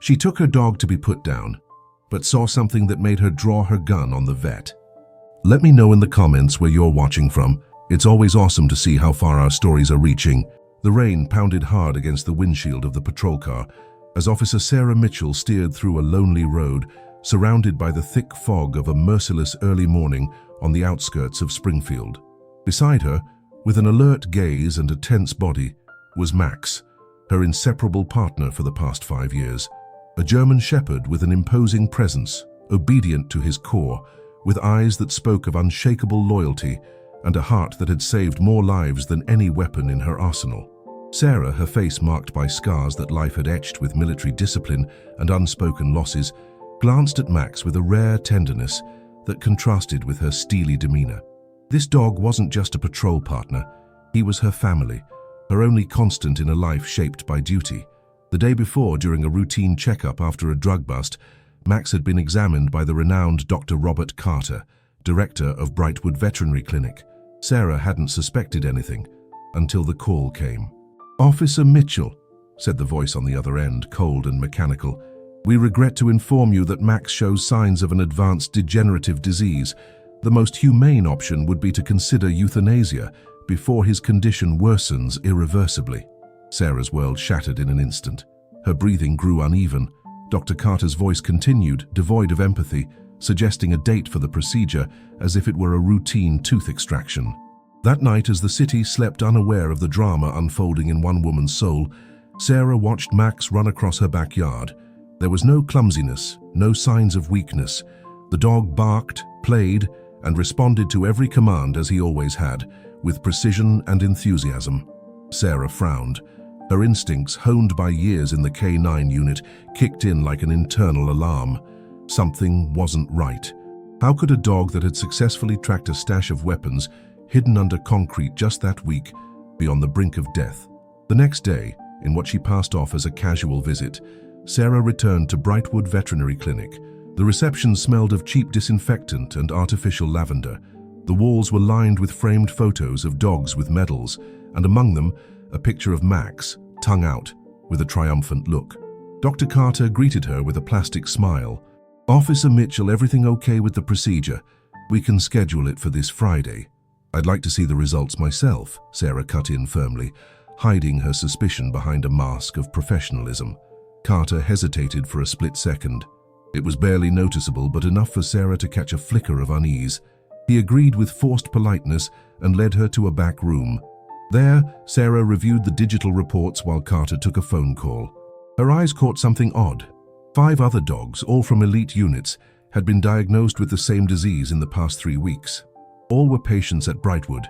She took her dog to be put down, but saw something that made her draw her gun on the vet. Let me know in the comments where you're watching from. It's always awesome to see how far our stories are reaching. The rain pounded hard against the windshield of the patrol car as Officer Sarah Mitchell steered through a lonely road, surrounded by the thick fog of a merciless early morning on the outskirts of Springfield. Beside her, with an alert gaze and a tense body, was Max, her inseparable partner for the past 5 years. A German shepherd with an imposing presence, obedient to his core, with eyes that spoke of unshakable loyalty and a heart that had saved more lives than any weapon in her arsenal. Sarah, her face marked by scars that life had etched with military discipline and unspoken losses, glanced at Max with a rare tenderness that contrasted with her steely demeanor. This dog wasn't just a patrol partner, he was her family, her only constant in a life shaped by duty. The day before, during a routine checkup after a drug bust, Max had been examined by the renowned Dr. Robert Carter, director of Brightwood Veterinary Clinic. Sarah hadn't suspected anything until the call came. "Officer Mitchell," said the voice on the other end, cold and mechanical, "we regret to inform you that Max shows signs of an advanced degenerative disease. The most humane option would be to consider euthanasia before his condition worsens irreversibly." Sarah's world shattered in an instant. Her breathing grew uneven. Dr. Carter's voice continued, devoid of empathy, suggesting a date for the procedure as if it were a routine tooth extraction. That night, as the city slept unaware of the drama unfolding in one woman's soul, Sarah watched Max run across her backyard. There was no clumsiness, no signs of weakness. The dog barked, played, and responded to every command as he always had, with precision and enthusiasm. Sarah frowned. Her instincts, honed by years in the canine unit, kicked in like an internal alarm. Something wasn't right. How could a dog that had successfully tracked a stash of weapons hidden under concrete just that week be on the brink of death? The next day, in what she passed off as a casual visit, Sarah returned to Brightwood Veterinary Clinic. The reception smelled of cheap disinfectant and artificial lavender. The walls were lined with framed photos of dogs with medals, and among them, a picture of Max, tongue out, with a triumphant look. Dr. Carter greeted her with a plastic smile. "Officer Mitchell, everything okay with the procedure? We can schedule it for this Friday." "I'd like to see the results myself," Sarah cut in firmly, hiding her suspicion behind a mask of professionalism. Carter hesitated for a split second. It was barely noticeable, but enough for Sarah to catch a flicker of unease. He agreed with forced politeness and led her to a back room. There, Sarah reviewed the digital reports while Carter took a phone call. Her eyes caught something odd. 5 other dogs, all from elite units, had been diagnosed with the same disease in the past 3 weeks. All were patients at Brightwood.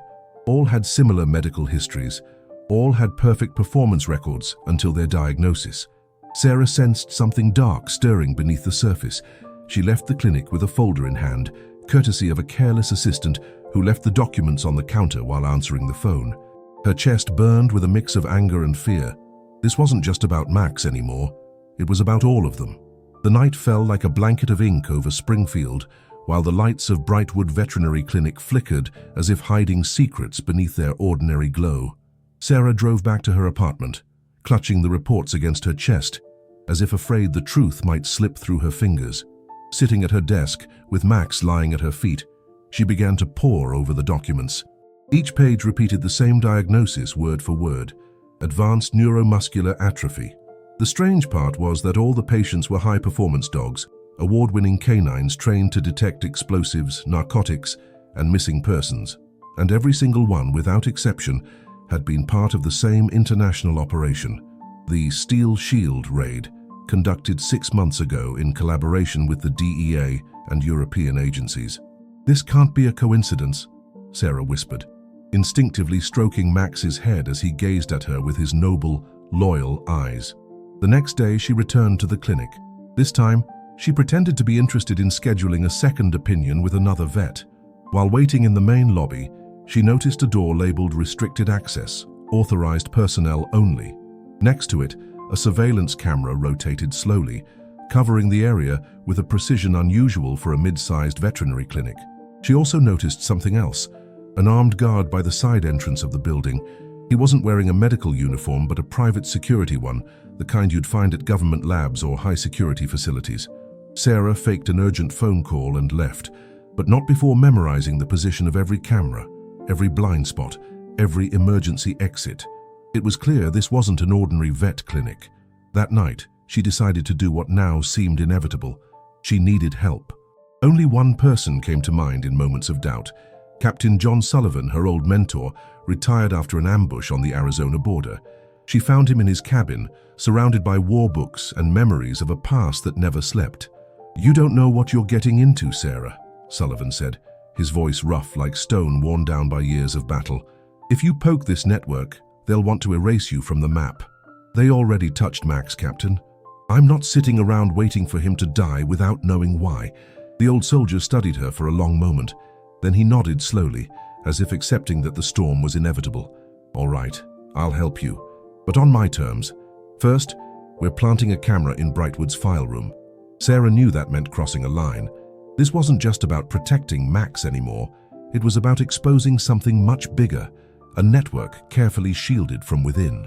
All had similar medical histories. All had perfect performance records until their diagnosis. Sarah sensed something dark stirring beneath the surface. She left the clinic with a folder in hand, courtesy of a careless assistant who left the documents on the counter while answering the phone. Her chest burned with a mix of anger and fear. This wasn't just about Max anymore. It was about all of them. The night fell like a blanket of ink over Springfield, while the lights of Brightwood Veterinary Clinic flickered as if hiding secrets beneath their ordinary glow. Sarah drove back to her apartment, clutching the reports against her chest, as if afraid the truth might slip through her fingers. Sitting at her desk, with Max lying at her feet, she began to pore over the documents. Each page repeated the same diagnosis word for word: advanced neuromuscular atrophy. The strange part was that all the patients were high-performance dogs, award-winning canines trained to detect explosives, narcotics, and missing persons. And every single one, without exception, had been part of the same international operation, the Steel Shield raid, conducted 6 months ago in collaboration with the DEA and European agencies. "This can't be a coincidence," Sarah whispered, instinctively stroking Max's head as he gazed at her with his noble, loyal eyes. The next day, she returned to the clinic. This time, she pretended to be interested in scheduling a second opinion with another vet. While waiting in the main lobby, she noticed a door labeled Restricted Access, Authorized Personnel Only. Next to it, a surveillance camera rotated slowly, covering the area with a precision unusual for a mid-sized veterinary clinic. She also noticed something else: an armed guard by the side entrance of the building, He wasn't wearing a medical uniform but a private security one, the kind you'd find at government labs or high-security facilities. Sarah faked an urgent phone call and left, but not before memorizing the position of every camera, every blind spot, every emergency exit. It was clear this wasn't an ordinary vet clinic. That night, she decided to do what now seemed inevitable. She needed help. Only one person came to mind in moments of doubt. Captain John Sullivan, her old mentor, retired after an ambush on the Arizona border. She found him in his cabin, surrounded by war books and memories of a past that never slept. "You don't know what you're getting into, Sarah," Sullivan said, his voice rough like stone worn down by years of battle. "If you poke this network, they'll want to erase you from the map. They already touched Max, Captain. I'm not sitting around waiting for him to die without knowing why." The old soldier studied her for a long moment. Then he nodded slowly, as if accepting that the storm was inevitable. "All right, I'll help you, but on my terms. First, we're planting a camera in Brightwood's file room." Sarah knew that meant crossing a line. This wasn't just about protecting Max anymore. It was about exposing something much bigger, a network carefully shielded from within.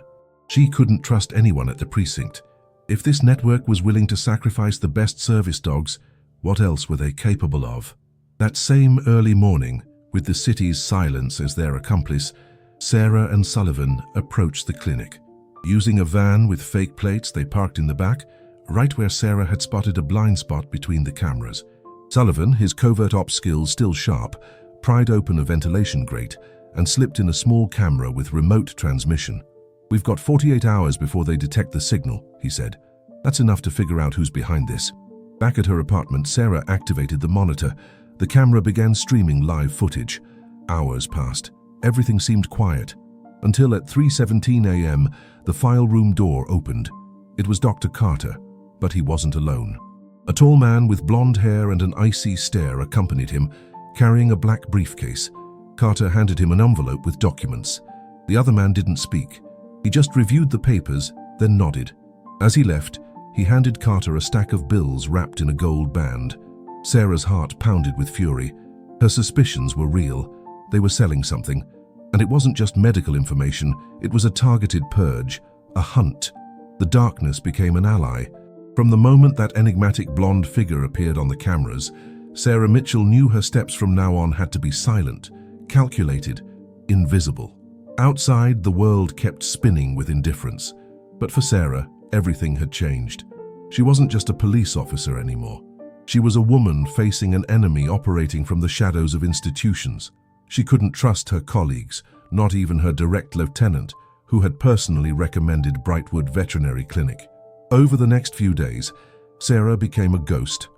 She couldn't trust anyone at the precinct. If this network was willing to sacrifice the best service dogs, what else were they capable of? That same early morning, with the city's silence as their accomplice, Sarah and Sullivan approached the clinic. Using a van with fake plates, they parked in the back, right where Sarah had spotted a blind spot between the cameras. Sullivan, his covert ops skills still sharp, pried open a ventilation grate and slipped in a small camera with remote transmission. "We've got 48 hours before they detect the signal," he said. "That's enough to figure out who's behind this." Back at her apartment, Sarah activated the monitor. The camera began streaming live footage. Hours passed. Everything seemed quiet. Until at 3:17 a.m., the file room door opened. It was Dr. Carter, but he wasn't alone. A tall man with blonde hair and an icy stare accompanied him, carrying a black briefcase. Carter handed him an envelope with documents. The other man didn't speak. He just reviewed the papers, then nodded. As he left, he handed Carter a stack of bills wrapped in a gold band. Sarah's heart pounded with fury. Her suspicions were real. They were selling something. And it wasn't just medical information, it was a targeted purge, a hunt. The darkness became an ally. From the moment that enigmatic blonde figure appeared on the cameras, Sarah Mitchell knew her steps from now on had to be silent, calculated, invisible. Outside, the world kept spinning with indifference. But for Sarah, everything had changed. She wasn't just a police officer anymore. She was a woman facing an enemy operating from the shadows of institutions. She couldn't trust her colleagues, not even her direct lieutenant, who had personally recommended Brightwood Veterinary Clinic. Over the next few days, Sarah became a ghost.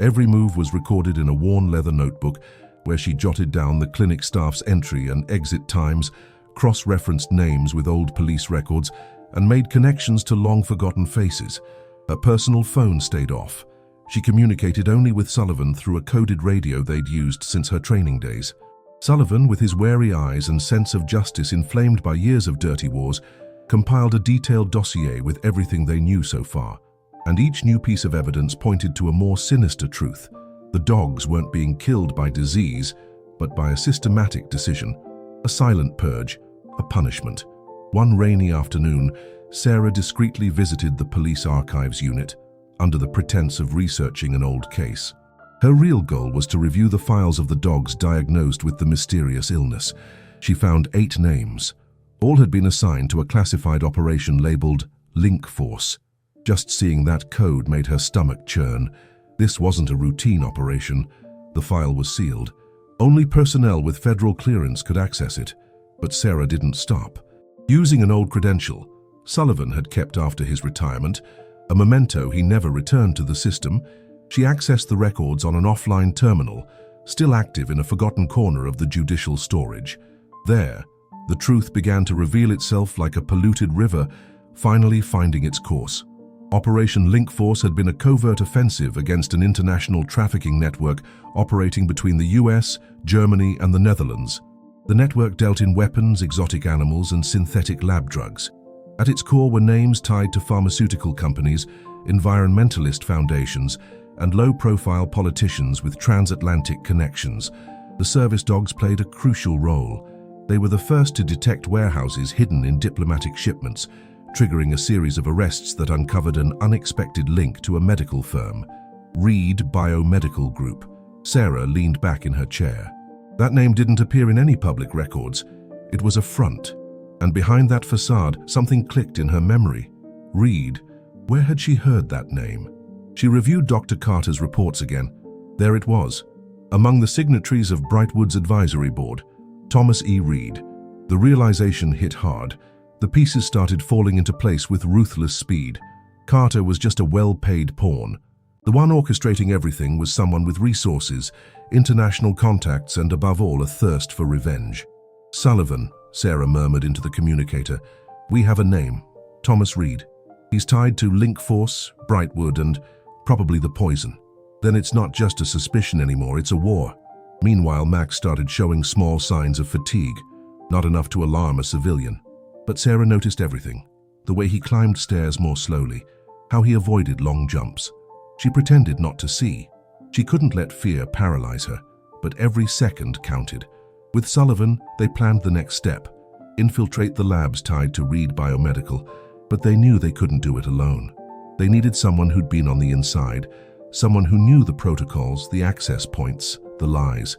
Every move was recorded in a worn leather notebook where she jotted down the clinic staff's entry and exit times, cross-referenced names with old police records, and made connections to long-forgotten faces. Her personal phone stayed off. She communicated only with Sullivan through a coded radio they'd used since her training days. Sullivan, with his wary eyes and sense of justice inflamed by years of dirty wars, compiled a detailed dossier with everything they knew so far. And each new piece of evidence pointed to a more sinister truth. The dogs weren't being killed by disease, but by a systematic decision, a silent purge, a punishment. One rainy afternoon, Sarah discreetly visited the police archives unit, under the pretense of researching an old case. Her real goal was to review the files of the dogs diagnosed with the mysterious illness. She found 8 names. All had been assigned to a classified operation labeled Link Force. Just seeing that code made her stomach churn. This wasn't a routine operation. The file was sealed. Only personnel with federal clearance could access it. But Sarah didn't stop. Using an old credential Sullivan had kept after his retirement, a memento he never returned to the system, she accessed the records on an offline terminal, still active in a forgotten corner of the judicial storage. There, the truth began to reveal itself like a polluted river, finally finding its course. Operation Link Force had been a covert offensive against an international trafficking network operating between the US, Germany, and the Netherlands. The network dealt in weapons, exotic animals, and synthetic lab drugs. At its core were names tied to pharmaceutical companies, environmentalist foundations, and low-profile politicians with transatlantic connections. The service dogs played a crucial role. They were the first to detect warehouses hidden in diplomatic shipments, triggering a series of arrests that uncovered an unexpected link to a medical firm, Reed Biomedical Group. Sarah leaned back in her chair. That name didn't appear in any public records. It was a front, and behind that facade, something clicked in her memory. Reed. Where had she heard that name? She reviewed Dr. Carter's reports again. There it was, among the signatories of Brightwood's advisory board, Thomas E. Reed. The realization hit hard. The pieces started falling into place with ruthless speed. Carter was just a well-paid pawn. The one orchestrating everything was someone with resources, international contacts, and above all, a thirst for revenge. Sullivan, Sarah murmured into the communicator. We have a name, Thomas Reed. He's tied to Link Force, Brightwood, and probably the poison. Then it's not just a suspicion anymore, it's a war. Meanwhile, Max started showing small signs of fatigue, not enough to alarm a civilian. But Sarah noticed everything. The way he climbed stairs more slowly, how he avoided long jumps. She pretended not to see. She couldn't let fear paralyze her, but every second counted. With Sullivan, they planned the next step, infiltrate the labs tied to Reed Biomedical, but they knew they couldn't do it alone. They needed someone who'd been on the inside, someone who knew the protocols, the access points, the lies.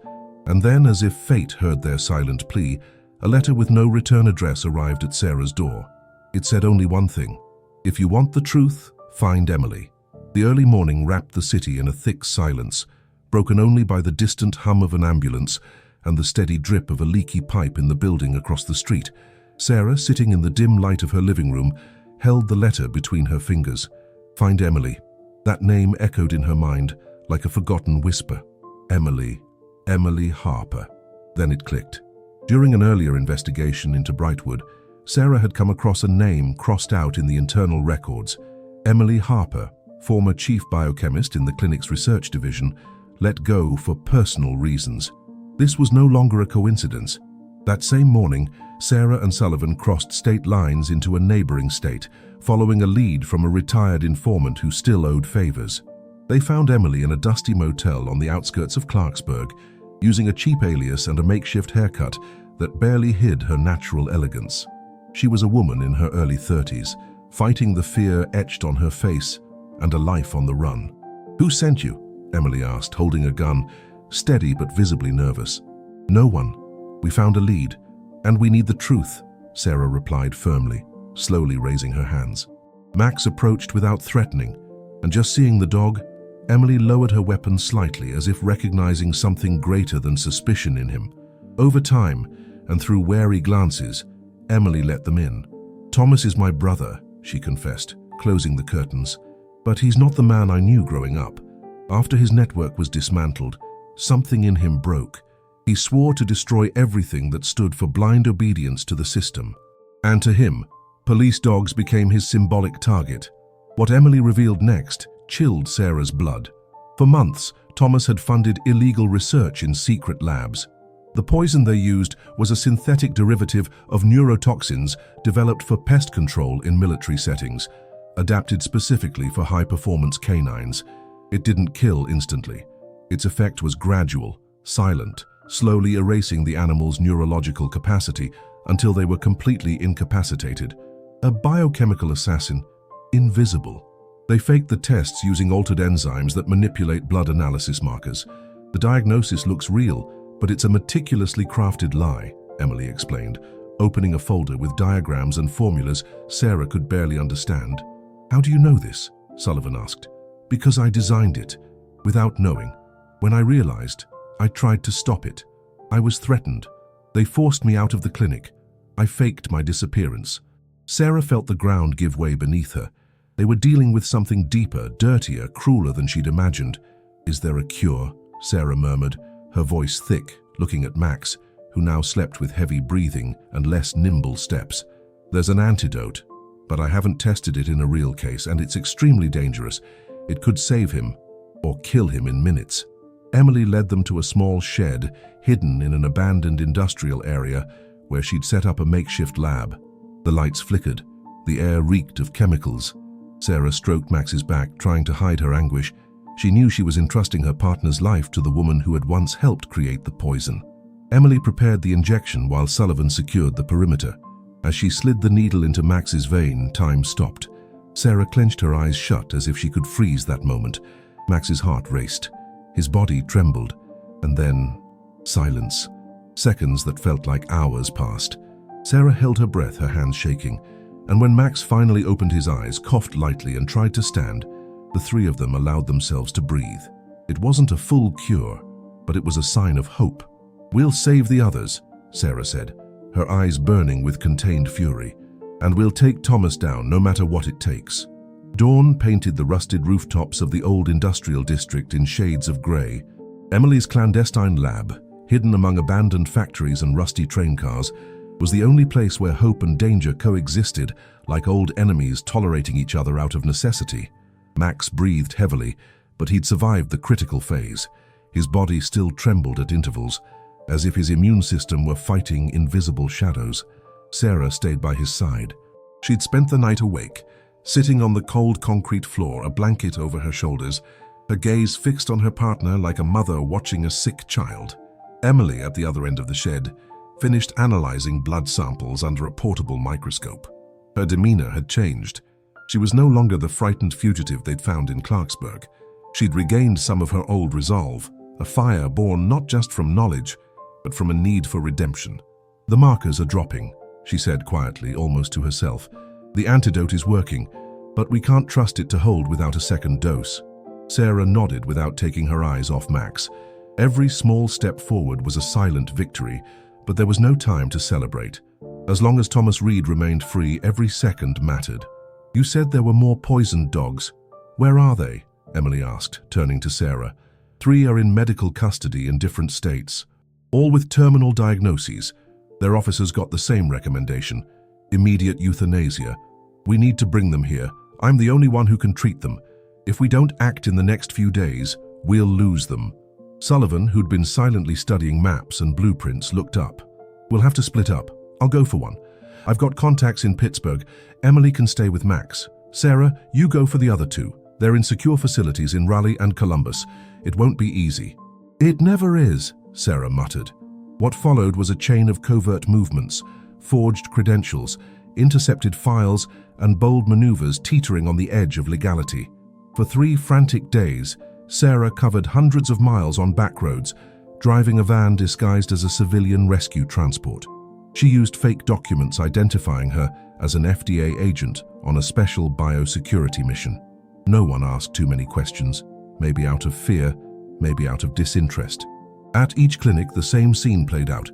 And then, as if fate heard their silent plea, a letter with no return address arrived at Sarah's door. It said only one thing: if you want the truth, find Emily. The early morning wrapped the city in a thick silence, broken only by the distant hum of an ambulance and the steady drip of a leaky pipe in the building across the street. Sarah, sitting in the dim light of her living room, held the letter between her fingers. Find Emily. That name echoed in her mind like a forgotten whisper. Emily. Emily Harper. Then it clicked. During an earlier investigation into Brightwood, Sarah had come across a name crossed out in the internal records. Emily Harper, former chief biochemist in the clinic's research division, let go for personal reasons. This was no longer a coincidence. That same morning, Sarah and Sullivan crossed state lines into a neighboring state, following a lead from a retired informant who still owed favors. They found Emily in a dusty motel on the outskirts of Clarksburg, using a cheap alias and a makeshift haircut that barely hid her natural elegance. She was a woman in her early 30s, fighting the fear etched on her face and a life on the run. Who sent you? Emily asked, holding a gun, steady but visibly nervous. No one. We found a lead, and we need the truth, Sarah replied firmly, slowly raising her hands. Max approached without threatening, and just seeing the dog, Emily lowered her weapon slightly as if recognizing something greater than suspicion in him. Over time, and through wary glances, Emily let them in. Thomas is my brother, she confessed, closing the curtains. But he's not the man I knew growing up. After his network was dismantled, something in him broke. He swore to destroy everything that stood for blind obedience to the system. And to him, police dogs became his symbolic target. What Emily revealed next chilled Sarah's blood. For months, Thomas had funded illegal research in secret labs. The poison they used was a synthetic derivative of neurotoxins developed for pest control in military settings, adapted specifically for high-performance canines. It didn't kill instantly. Its effect was gradual, silent, slowly erasing the animal's neurological capacity until they were completely incapacitated. A biochemical assassin, invisible. They faked the tests using altered enzymes that manipulate blood analysis markers. The diagnosis looks real, but it's a meticulously crafted lie, Emily explained, opening a folder with diagrams and formulas Sarah could barely understand. How do you know this? Sullivan asked. Because I designed it, without knowing. When I realized, I tried to stop it. I was threatened. They forced me out of the clinic. I faked my disappearance. Sarah felt the ground give way beneath her. They were dealing with something deeper, dirtier, crueler than she'd imagined. Is there a cure? Sarah murmured, her voice thick, looking at Max, who now slept with heavy breathing and less nimble steps. There's an antidote, but I haven't tested it in a real case, and it's extremely dangerous. It could save him, or kill him in minutes. Emily led them to a small shed, hidden in an abandoned industrial area, where she'd set up a makeshift lab. The lights flickered. The air reeked of chemicals. Sarah stroked Max's back, trying to hide her anguish. She knew she was entrusting her partner's life to the woman who had once helped create the poison. Emily prepared the injection while Sullivan secured the perimeter. As she slid the needle into Max's vein, time stopped. Sarah clenched her eyes shut as if she could freeze that moment. Max's heart raced. His body trembled. And then, silence. Seconds that felt like hours passed. Sarah held her breath, her hands shaking. And when Max finally opened his eyes, coughed lightly and tried to stand, the three of them allowed themselves to breathe. It wasn't a full cure, but it was a sign of hope. "We'll save the others," Sarah said, her eyes burning with contained fury. "And we'll take Thomas down no matter what it takes." Dawn painted the rusted rooftops of the old industrial district in shades of grey. Emily's clandestine lab, hidden among abandoned factories and rusty train cars, was the only place where hope and danger coexisted, like old enemies tolerating each other out of necessity. Max breathed heavily, but he'd survived the critical phase. His body still trembled at intervals, as if his immune system were fighting invisible shadows. Sarah stayed by his side. She'd spent the night awake, sitting on the cold concrete floor, a blanket over her shoulders, her gaze fixed on her partner like a mother watching a sick child. Emily, at the other end of the shed, finished analyzing blood samples under a portable microscope. Her demeanor had changed. She was no longer the frightened fugitive they'd found in Clarksburg. She'd regained some of her old resolve, a fire born not just from knowledge, but from a need for redemption. "The markers are dropping," she said quietly, almost to herself. "The antidote is working, but we can't trust it to hold without a second dose." Sarah nodded without taking her eyes off Max. Every small step forward was a silent victory, but there was no time to celebrate. As long as Thomas Reed remained free, every second mattered. "You said there were more poisoned dogs. Where are they?" Emily asked, turning to Sarah. "3 are in medical custody in different states, all with terminal diagnoses. Their officers got the same recommendation: immediate euthanasia. We need to bring them here. I'm the only one who can treat them. If we don't act in the next few days, we'll lose them." Sullivan, who'd been silently studying maps and blueprints, looked up. "We'll have to split up. I'll go for one. I've got contacts in Pittsburgh. Emily can stay with Max. Sarah, you go for the other 2. They're in secure facilities in Raleigh and Columbus. It won't be easy." "It never is," Sarah muttered. What followed was a chain of covert movements, forged credentials, intercepted files, and bold maneuvers teetering on the edge of legality. For 3 frantic days, Sarah covered hundreds of miles on back roads, driving a van disguised as a civilian rescue transport. She used fake documents identifying her as an FDA agent on a special biosecurity mission. No one asked too many questions, maybe out of fear, maybe out of disinterest. At each clinic, the same scene played out: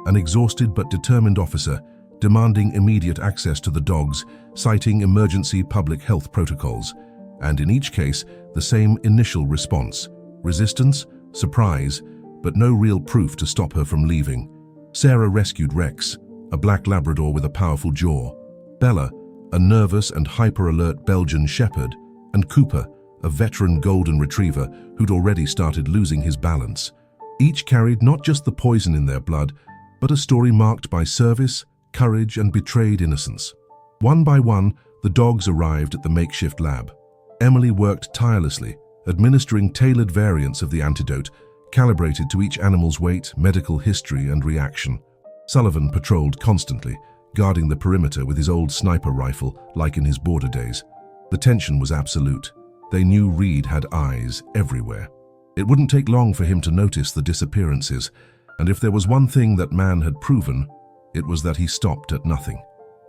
an exhausted but determined officer demanding immediate access to the dogs, citing emergency public health protocols. And in each case, the same initial response: resistance, surprise, but no real proof to stop her from leaving. Sarah rescued Rex, a black Labrador with a powerful jaw; Bella, a nervous and hyper-alert Belgian shepherd; and Cooper, a veteran golden retriever who'd already started losing his balance. Each carried not just the poison in their blood, but a story marked by service, courage, and betrayed innocence. One by one, the dogs arrived at the makeshift lab. Emily worked tirelessly, administering tailored variants of the antidote, calibrated to each animal's weight, medical history, and reaction. Sullivan patrolled constantly, guarding the perimeter with his old sniper rifle, like in his border days. The tension was absolute. They knew Reed had eyes everywhere. It wouldn't take long for him to notice the disappearances, and if there was one thing that man had proven, it was that he stopped at nothing.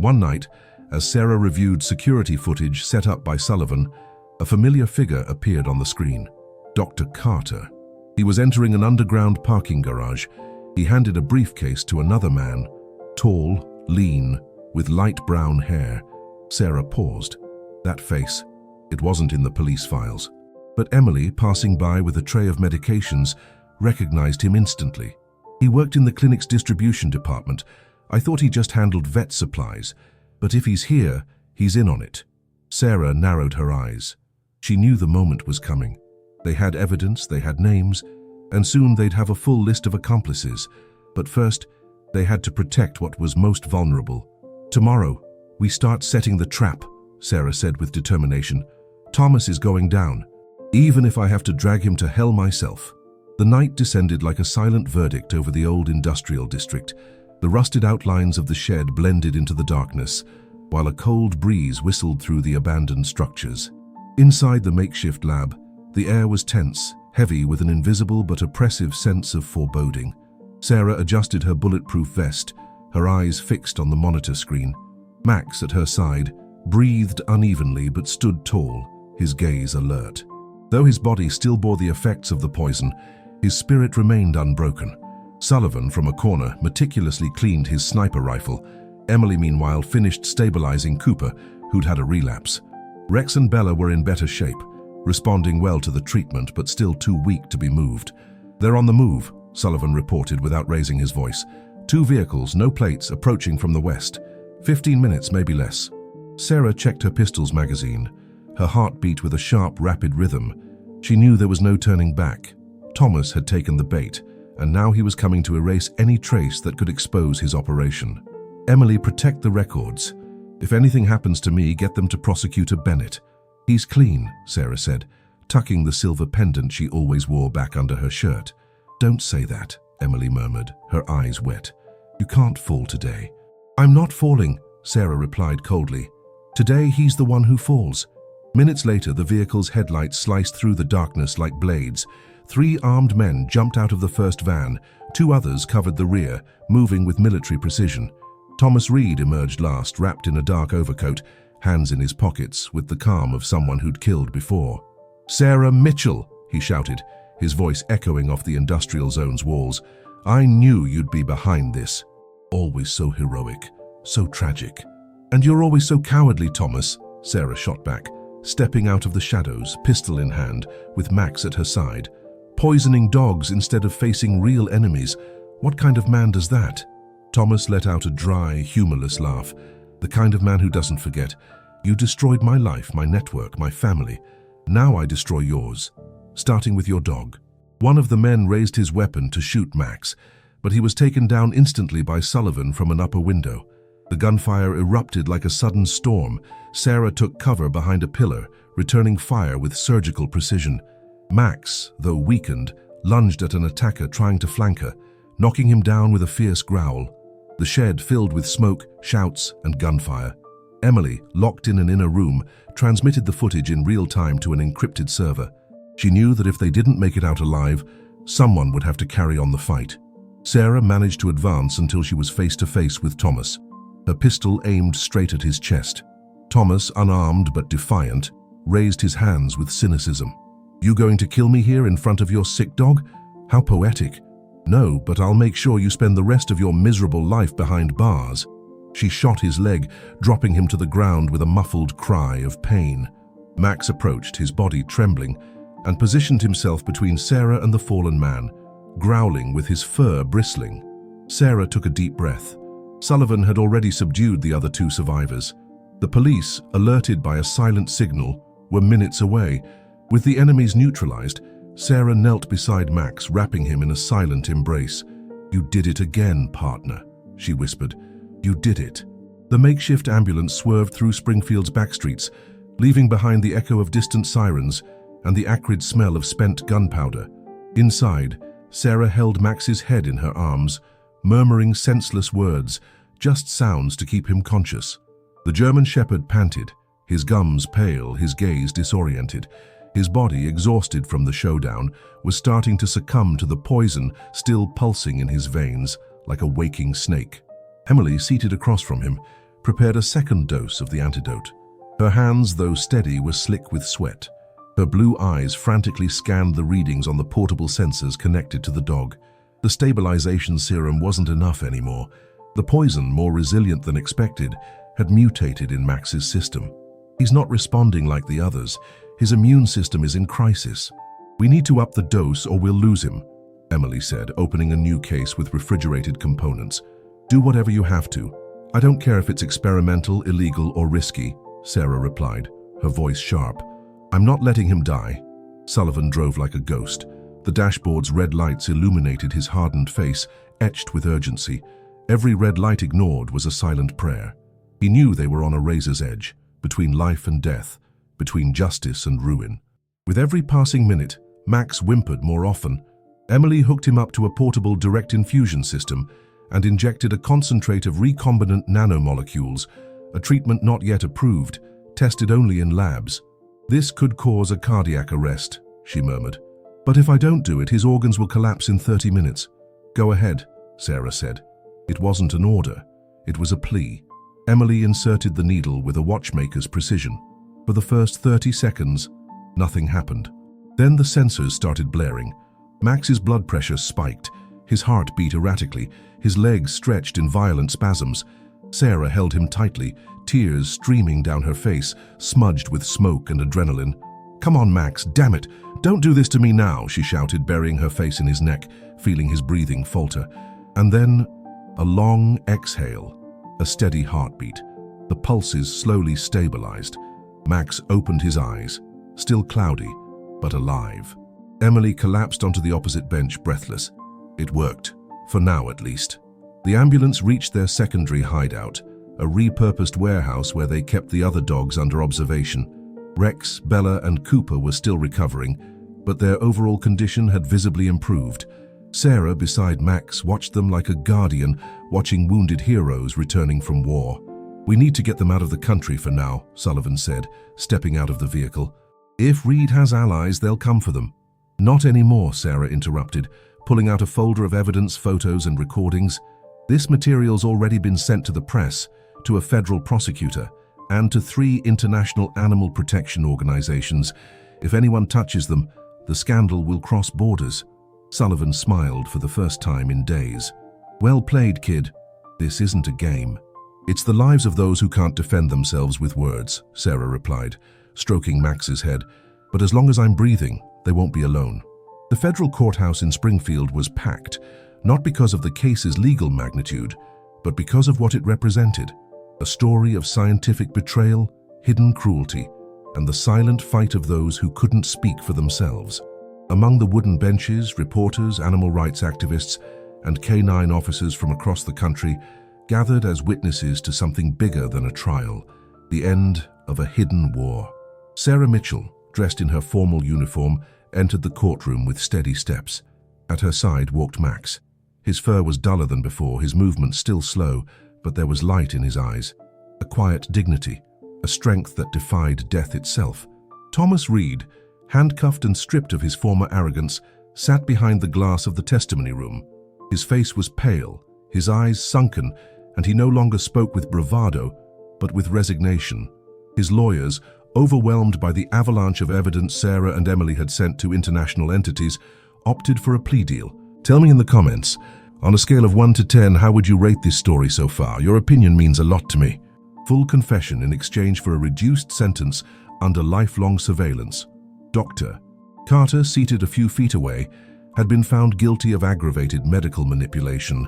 One night, as Sarah reviewed security footage set up by Sullivan, a familiar figure appeared on the screen: Dr. Carter. He was entering an underground parking garage. He handed a briefcase to another man, tall, lean, with light brown hair. Sarah paused. That face, it wasn't in the police files. But Emily, passing by with a tray of medications, recognized him instantly. He worked in the clinic's distribution department. I thought he just handled vet supplies, but if he's here, he's in on it. Sarah narrowed her eyes. She knew the moment was coming. They had evidence, they had names, and soon they'd have a full list of accomplices. But first, they had to protect what was most vulnerable. "Tomorrow, we start setting the trap," Sarah said with determination. "Thomas is going down, even if I have to drag him to hell myself." The night descended like a silent verdict over the old industrial district. The rusted outlines of the shed blended into the darkness, while a cold breeze whistled through the abandoned structures. Inside the makeshift lab, the air was tense, heavy with an invisible but oppressive sense of foreboding. Sarah adjusted her bulletproof vest, her eyes fixed on the monitor screen. Max, at her side, breathed unevenly but stood tall, his gaze alert. Though his body still bore the effects of the poison, his spirit remained unbroken. Sullivan, from a corner, meticulously cleaned his sniper rifle. Emily, meanwhile, finished stabilizing Cooper, who'd had a relapse. Rex and Bella were in better shape, responding well to the treatment but still too weak to be moved. "They're on the move," Sullivan reported without raising his voice. "2 vehicles, no plates, approaching from the west. 15 minutes, maybe less." Sarah checked her pistol's magazine. Her heart beat with a sharp, rapid rhythm. She knew there was no turning back. Thomas had taken the bait, and now he was coming to erase any trace that could expose his operation. "Emily, protect the records. If anything happens to me, get them to Prosecutor Bennett." "He's clean," Sarah said, tucking the silver pendant she always wore back under her shirt. "Don't say that," Emily murmured, her eyes wet. "You can't fall today." "I'm not falling," Sarah replied coldly. "Today he's the one who falls." Minutes later, the vehicle's headlights sliced through the darkness like blades. 3 armed men jumped out of the first van. 2 others covered the rear, moving with military precision. Thomas Reed emerged last, wrapped in a dark overcoat, hands in his pockets, with the calm of someone who'd killed before. "Sarah Mitchell," he shouted, his voice echoing off the industrial zone's walls. "I knew you'd be behind this. Always so heroic, so tragic. And you're always so cowardly, Thomas," Sarah shot back, stepping out of the shadows, pistol in hand, with Max at her side. "Poisoning dogs instead of facing real enemies. What kind of man does that?" Thomas let out a dry, humorless laugh. "The kind of man who doesn't forget. You destroyed my life, my network, my family. Now I destroy yours, starting with your dog." One of the men raised his weapon to shoot Max, but he was taken down instantly by Sullivan from an upper window. The gunfire erupted like a sudden storm. Sarah took cover behind a pillar, returning fire with surgical precision. Max, though weakened, lunged at an attacker trying to flank her, knocking him down with a fierce growl. The shed filled with smoke, shouts, and gunfire. Emily, locked in an inner room, transmitted the footage in real time to an encrypted server. She knew that if they didn't make it out alive, someone would have to carry on the fight. Sarah managed to advance until she was face to face with Thomas, her pistol aimed straight at his chest. Thomas, unarmed but defiant, raised his hands with cynicism. "You going to kill me here in front of your sick dog? How poetic." "No, but I'll make sure you spend the rest of your miserable life behind bars." She shot his leg, dropping him to the ground with a muffled cry of pain. Max approached, his body trembling, and positioned himself between Sarah and the fallen man, growling with his fur bristling. Sarah took a deep breath. Sullivan had already subdued the other 2 survivors. The police, alerted by a silent signal, were minutes away. With the enemies neutralized, Sarah knelt beside Max, wrapping him in a silent embrace. "You did it again, partner," she whispered. "You did it." The makeshift ambulance swerved through Springfield's backstreets, leaving behind the echo of distant sirens and the acrid smell of spent gunpowder. Inside, Sarah held Max's head in her arms, murmuring senseless words, just sounds to keep him conscious. The German shepherd panted, his gums pale, his gaze disoriented. His body, exhausted from the showdown, was starting to succumb to the poison still pulsing in his veins like a waking snake. Emily, seated across from him, prepared a second dose of the antidote. Her hands, though steady, were slick with sweat. Her blue eyes frantically scanned the readings on the portable sensors connected to the dog. The stabilization serum wasn't enough anymore. The poison, more resilient than expected, had mutated in Max's system. "He's not responding like the others. His immune system is in crisis. We need to up the dose or we'll lose him," Emily said, opening a new case with refrigerated components. "Do whatever you have to. I don't care if it's experimental, illegal, or risky," Sarah replied, her voice sharp. "I'm not letting him die." Sullivan drove like a ghost. The dashboard's red lights illuminated his hardened face, etched with urgency. Every red light ignored was a silent prayer. He knew they were on a razor's edge, between life and death, between justice and ruin. With every passing minute, Max whimpered more often. Emily hooked him up to a portable direct infusion system and injected a concentrate of recombinant nanomolecules, a treatment not yet approved, tested only in labs. "This could cause a cardiac arrest," she murmured. "But if I don't do it, his organs will collapse in 30 minutes. "Go ahead," Sarah said. It wasn't an order. It was a plea. Emily inserted the needle with a watchmaker's precision. For the first 30 seconds, nothing happened. Then the sensors started blaring. Max's blood pressure spiked. His heart beat erratically. His legs stretched in violent spasms. Sarah held him tightly, tears streaming down her face, smudged with smoke and adrenaline. "Come on, Max, damn it! Don't do this to me now," she shouted, burying her face in his neck, feeling his breathing falter. And then, a long exhale, a steady heartbeat. The pulses slowly stabilized. Max opened his eyes, still cloudy, but alive. Emily collapsed onto the opposite bench, breathless. It worked, for now at least. The ambulance reached their secondary hideout, a repurposed warehouse where they kept the other dogs under observation. Rex, Bella, and Cooper were still recovering, but their overall condition had visibly improved. Sarah, beside Max, watched them like a guardian, watching wounded heroes returning from war. "We need to get them out of the country for now," Sullivan said, stepping out of the vehicle. "If Reed has allies, they'll come for them." "Not anymore," Sarah interrupted, pulling out a folder of evidence, photos, and recordings. "This material's already been sent to the press, to a federal prosecutor, and to 3 international animal protection organizations. If anyone touches them, the scandal will cross borders." Sullivan smiled for the first time in days. "Well played, kid. This isn't a game." "It's the lives of those who can't defend themselves with words," Sarah replied, stroking Max's head. "But as long as I'm breathing, they won't be alone." The federal courthouse in Springfield was packed, not because of the case's legal magnitude, but because of what it represented. A story of scientific betrayal, hidden cruelty, and the silent fight of those who couldn't speak for themselves. Among the wooden benches, reporters, animal rights activists, and canine officers from across the country gathered as witnesses to something bigger than a trial, the end of a hidden war. Sarah Mitchell, dressed in her formal uniform, entered the courtroom with steady steps. At her side walked Max. His fur was duller than before, his movements still slow, but there was light in his eyes. A quiet dignity, a strength that defied death itself. Thomas Reed, handcuffed and stripped of his former arrogance, sat behind the glass of the testimony room. His face was pale, his eyes sunken, and he no longer spoke with bravado, but with resignation. His lawyers, overwhelmed by the avalanche of evidence Sarah and Emily had sent to international entities, opted for a plea deal. Tell me in the comments, on a scale of 1 to 10, how would you rate this story so far? Your opinion means a lot to me. Full confession in exchange for a reduced sentence under lifelong surveillance. Dr. Carter, seated a few feet away, had been found guilty of aggravated medical manipulation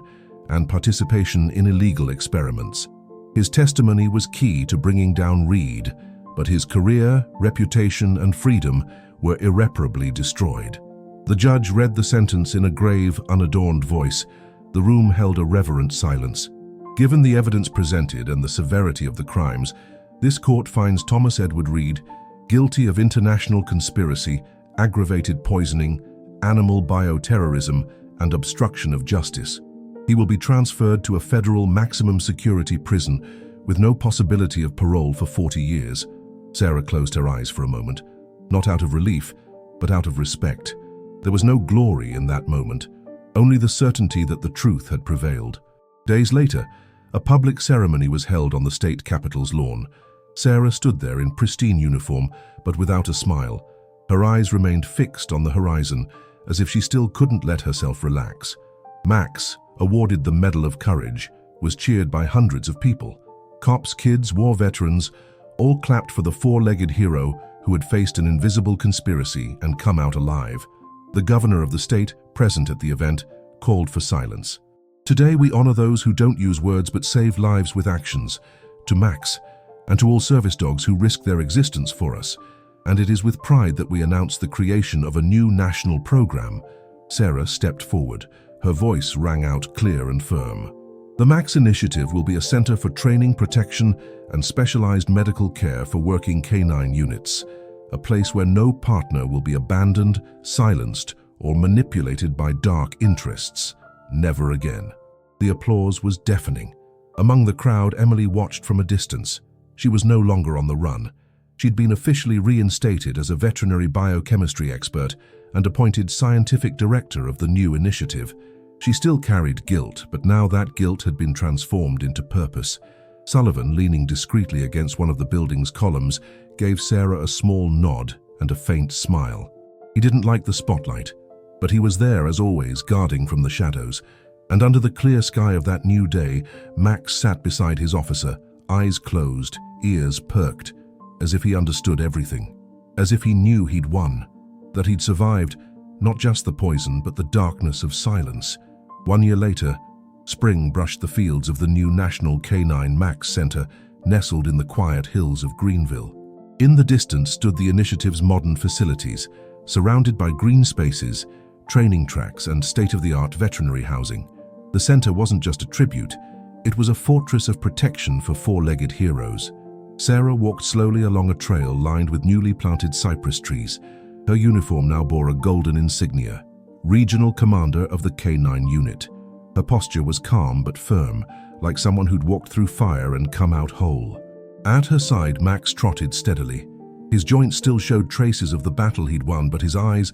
and participation in illegal experiments. His testimony was key to bringing down Reed, but his career, reputation, and freedom were irreparably destroyed. The judge read the sentence in a grave, unadorned voice. The room held a reverent silence. Given the evidence presented and the severity of the crimes, this court finds Thomas Edward Reed guilty of international conspiracy, aggravated poisoning, animal bioterrorism, and obstruction of justice. He will be transferred to a federal maximum security prison with no possibility of parole for 40 years. Sarah closed her eyes for a moment, not out of relief, but out of respect. There was no glory in that moment, only the certainty that the truth had prevailed. Days later, a public ceremony was held on the state capitol's lawn. Sarah stood there in pristine uniform, but without a smile. Her eyes remained fixed on the horizon, as if she still couldn't let herself relax. Max, awarded the Medal of Courage, was cheered by hundreds of people. Cops, kids, war veterans, all clapped for the four-legged hero who had faced an invisible conspiracy and come out alive. The governor of the state, present at the event, called for silence. Today we honor those who don't use words but save lives with actions. To Max, and to all service dogs who risk their existence for us. And it is with pride that we announce the creation of a new national program. Sarah stepped forward. Her voice rang out clear and firm. The Max Initiative will be a center for training, protection, and specialized medical care for working canine units. A place where no partner will be abandoned, silenced, or manipulated by dark interests. Never again. The applause was deafening. Among the crowd, Emily watched from a distance. She was no longer on the run. She'd been officially reinstated as a veterinary biochemistry expert and appointed scientific director of the new initiative. She still carried guilt, but now that guilt had been transformed into purpose. Sullivan, leaning discreetly against one of the building's columns, gave Sarah a small nod and a faint smile. He didn't like the spotlight, but he was there as always, guarding from the shadows. And under the clear sky of that new day, Max sat beside his officer, eyes closed, ears perked, as if he understood everything, as if he knew he'd won, that he'd survived not just the poison but the darkness of silence. 1 year later, spring brushed the fields of the new National Canine Max Center, nestled in the quiet hills of Greenville. In the distance stood the initiative's modern facilities, surrounded by green spaces, training tracks, and state-of-the-art veterinary housing. The center wasn't just a tribute, it was a fortress of protection for four-legged heroes. Sarah walked slowly along a trail lined with newly planted cypress trees. Her uniform now bore a golden insignia, Regional Commander of the Canine Unit. Her posture was calm but firm, like someone who'd walked through fire and come out whole. At her side, Max trotted steadily. His joints still showed traces of the battle he'd won, but his eyes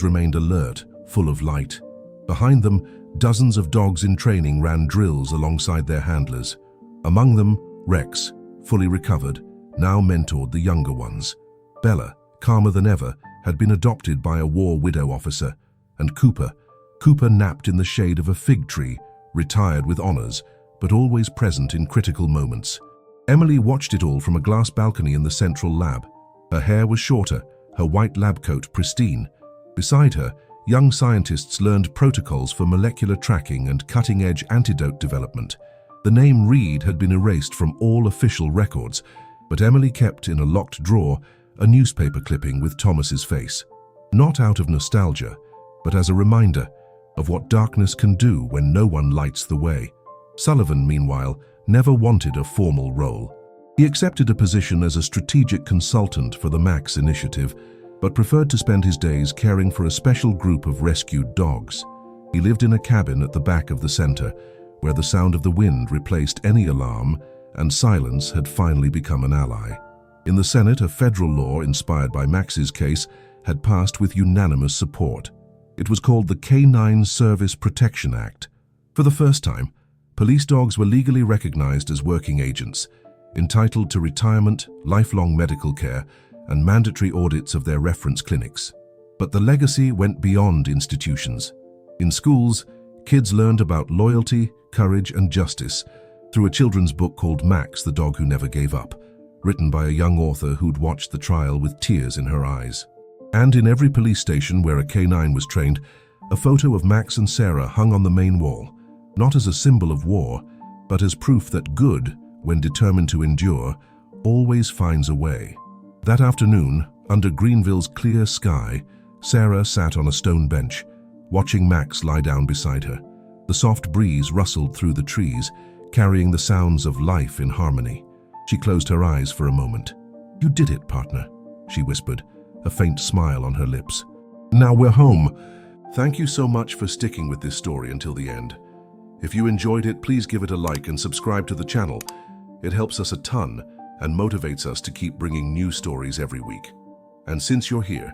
remained alert, full of light. Behind them, dozens of dogs in training ran drills alongside their handlers. Among them, Rex, fully recovered, now mentored the younger ones. Bella, calmer than ever, had been adopted by a war widow officer. And Cooper napped in the shade of a fig tree, retired with honors, but always present in critical moments. Emily watched it all from a glass balcony in the central lab. Her hair was shorter, her white lab coat pristine. Beside her, young scientists learned protocols for molecular tracking and cutting-edge antidote development. The name Reed had been erased from all official records, but Emily kept in a locked drawer a newspaper clipping with Thomas's face. Not out of nostalgia, but as a reminder of what darkness can do when no one lights the way. Sullivan, meanwhile, never wanted a formal role. He accepted a position as a strategic consultant for the Max Initiative, but preferred to spend his days caring for a special group of rescued dogs. He lived in a cabin at the back of the center, where the sound of the wind replaced any alarm and silence had finally become an ally. In the Senate, a federal law inspired by Max's case had passed with unanimous support. It was called the Canine Service Protection Act. For the first time, police dogs were legally recognized as working agents, entitled to retirement, lifelong medical care, and mandatory audits of their reference clinics. But the legacy went beyond institutions. In schools, kids learned about loyalty, courage, and justice through a children's book called Max, the Dog Who Never Gave Up, written by a young author who'd watched the trial with tears in her eyes. And in every police station where a canine was trained, a photo of Max and Sarah hung on the main wall, not as a symbol of war, but as proof that good, when determined to endure, always finds a way. That afternoon, under Greenville's clear sky, Sarah sat on a stone bench, watching Max lie down beside her. The soft breeze rustled through the trees, carrying the sounds of life in harmony. She closed her eyes for a moment. "You did it, partner," she whispered, a faint smile on her lips. "Now we're home." Thank you so much for sticking with this story until the end. If you enjoyed it, please give it a like and subscribe to the channel. It helps us a ton and motivates us to keep bringing new stories every week. And since you're here,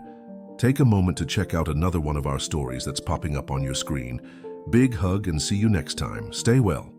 take a moment to check out another one of our stories that's popping up on your screen. Big hug and see you next time. Stay well.